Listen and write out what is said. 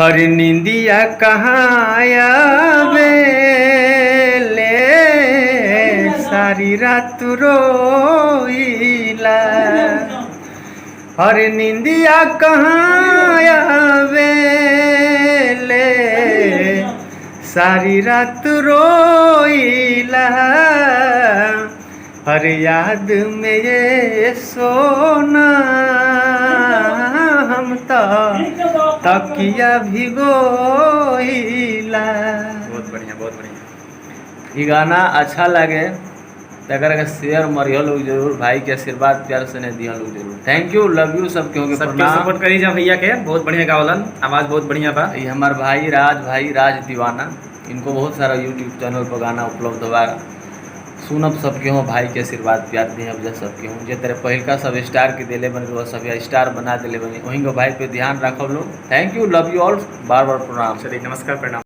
हर निंदिया कहाँ आवे ले सारी रात रोइला। हर निंदिया कहाँ आवे ले सारी रात रोइला। हर याद में ये सोना हम तो तकिया भिगोइला। बहुत बढ़िया बहुत बढ़िया। ये गाना अच्छा लगे तो अगर शेयर मरियो लोग जरूर, भाई के आशीर्वाद प्यार से नहीं दिया लोग जरूर। थैंक यू, लव यू सब क्योंकि सबके सपोर्ट करी जा भैया के, बहुत बढ़िया गावलन, आवाज़ बहुत बढ़िया बा। ये हमार भाई राज दीवाना, इनको बहुत सारा यूट्यूब चैनल पर गाना उपलब्ध बा। सुनब सबके हो, भाई के आशीर्वाद प्यार दिए अब सबके हूँ। जे तेरे पहिलका सब स्टार के दिले बने वह सब स्टार बना दिले बने, वहीं को भाई पे ध्यान रखो लोग। Thank you, love you all, बार बार प्रणाम। चलिए नमस्कार, प्रणाम।